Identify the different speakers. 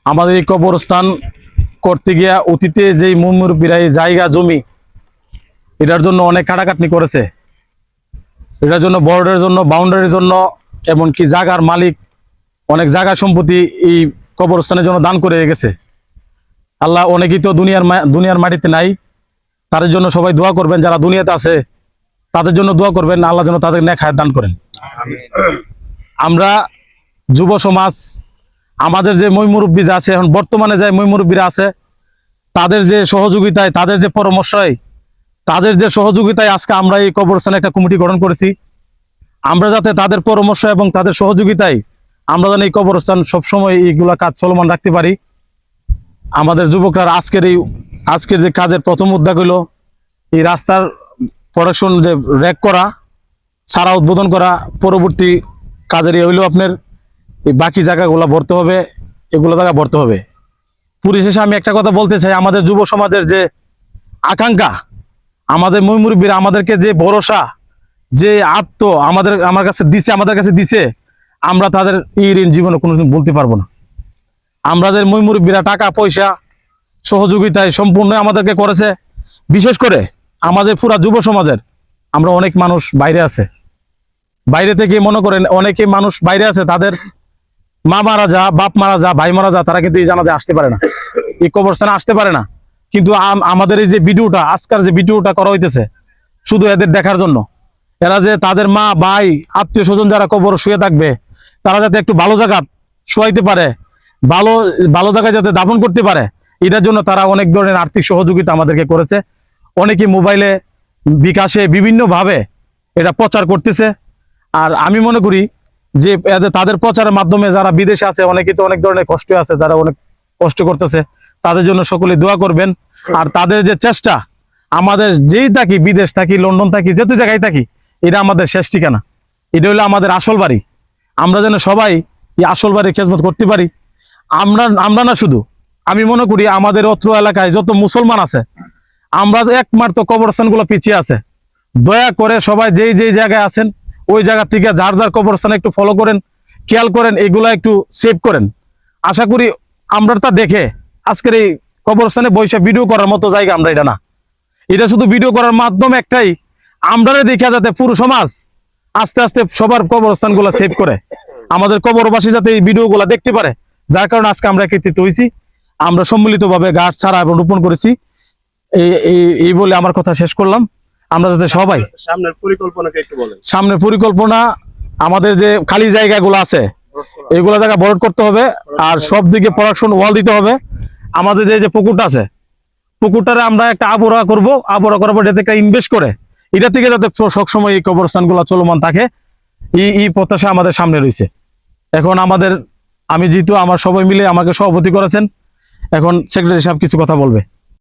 Speaker 1: আমাদের এই কবরস্থান করতে গিয়া অতীতে যে মুরব্বীরা এই জায়গা জমি এটার জন্য অনেক কাটাকাটনি করেছে, এটার জন্য বর্ডারের জন্য, বাউন্ডারির জন্য, এমনকি জায়গার মালিক অনেক জায়গা সম্পত্তি এই কবরস্থানের জন্য দান করে গেছে। আল্লাহ অনেকেই তো দুনিয়ার মাটিতে নাই, তাদের জন্য সবাই দোয়া করবেন। যারা দুনিয়াতে আছে তাদের জন্য দোয়া করবেন, আল্লাহ যেন তাদের নেক হায়াত দান করেন। আমরা যুব সমাজ, আমাদের যে মুরব্বী যা আছে এখন বর্তমানে যে মুরব্বীরা আছে, তাদের যে সহযোগিতায়, তাদের যে পরামর্শয়, তাদের যে সহযোগিতায় আজকে আমরা এই কবরস্থানে একটা কমিটি গঠন করেছি। আমরা যাতে তাদের পরামর্শ এবং তাদের সহযোগিতায় আমরা যেন এই কবরস্থান সবসময় এইগুলা কাজ চলমান রাখতে পারি। আমাদের যুবকরা আজকের যে কাজের প্রথম উদ্যোগ হলো এই রাস্তার প্রোডাকশন যে র্যাক করা, সারা উদ্বোধন করা। পরবর্তী কাজের হইলো আপনার এই বাকি জায়গাগুলো ভরতে হবে, এগুলো জায়গা ভরতে হবে। পরিশেষে আমি একটা কথা বলতে চাই, আমাদের যুব সমাজের যে আকাঙ্ক্ষা, আমাদের মুরব্বীরা আমাদেরকে যে ভরসা, যে আমার কাছে দিছে, আমরা তাদের এই ঋণ জীবনে কোনোদিন বলতে পারবো না। আমাদের মুরব্বীরা টাকা পয়সা সহযোগিতায় সম্পূর্ণ আমাদেরকে করেছে। বিশেষ করে আমাদের পুরা যুব সমাজের আমরা অনেক মানুষ বাইরে আছে, বাইরে থেকে মনে করেন অনেকে মানুষ বাইরে আছে, তাদের মা মারা যা, বাপ মারা যা, ভাই মারা যা, তারা কিন্তু এই জানাতে আসতে পারে না, এই কবরস্থানে আসতে পারে না। কিন্তু আমাদের এই যে ভিডিওটা, আজকাল যে ভিডিওটা করা হইতেছে শুধু এদের দেখার জন্য, এরা যে তাদের মা ভাই আত্মীয় স্বজন যারা কবর শুয়ে থাকবে, তারা যাতে একটু ভালো জায়গা শোয়াইতে পারে, ভালো জায়গায় যাতে দাফন করতে পারে, এটার জন্য তারা অনেক ধরনের আর্থিক সহযোগিতা আমাদেরকে করেছে। অনেকে মোবাইলে, বিকাশে বিভিন্নভাবে এটা প্রচার করতেছে। আর আমি মনে করি যে তাদের প্রচারের মাধ্যমে যারা বিদেশে আছে, অনেকে তো অনেক ধরনের কষ্ট আছে, যারা অনেক কষ্ট করতেছে, তাদের জন্য সকলে দোয়া করবেন। আর তাদের যে চেষ্টা, আমাদের যেই থাকি, বিদেশ থাকি, লন্ডন থাকি, যেত জায়গায় থাকি, এটা আমাদের শেষ ঠিকানা, এটা হলো আমাদের আসল বাড়ি। আমরা যেন সবাই এই আসল বাড়ির খেদমত করতে পারি। আমরা না শুধু, আমি মনে করি আমাদের অত্র এলাকায় যত মুসলমান আছে, আমরা একমাত্র কবরস্থানগুলো পিছিয়ে আছে। দয়া করে সবাই যেই যেই জায়গায় আছেন ওই জায়গা থেকে যার যার কবরস্থানে একটু ফলো করেন, খেয়াল করেন, এগুলা একটু সেভ করেন। আশা করি আমরা তা দেখে আজকের এই কবরস্থানে বসে ভিডিও করার মতো জায়গা আমরা এটা না, এটা শুধু ভিডিও করার মাধ্যম একটাই, আমরা দেখে যাতে পুরো সমাজ আস্তে আস্তে সবার কবরস্থানগুলো সেভ করে, আমাদের কবরবাসী যাতে এই ভিডিওগুলো দেখতে পারে। যার কারণে আজকে আমরা একত্রিত হয়েছি, আমরা সম্মিলিতভাবে গাছ ছাড়া এবং রোপণ করেছি। এই বলে আমার কথা শেষ করলাম। আমরা যাতে সবাই সামনের পরিকল্পনা, আমাদের যে খালি জায়গাগুলো আছে এগুলো জায়গা ভরাট করতে হবে, আর সব দিকে প্রোডাকশন ওয়াল দিতে হবে। আমাদের যে পুকুরটা আছে, পুকুরটারে আমরা একটা আবরা করবো, যাতে একটা ইনভেস্ট করে এটা থেকে যাতে সবসময় এই কবরস্থানগুলো চলমান থাকে, এই প্রত্যাশা আমাদের সামনে রয়েছে। এখন আমি যেহেতু আমার সবাই মিলে আমাকে সভাপতি করেছেন, এখন সেক্রেটারি সাহেব কিছু কথা বলবে।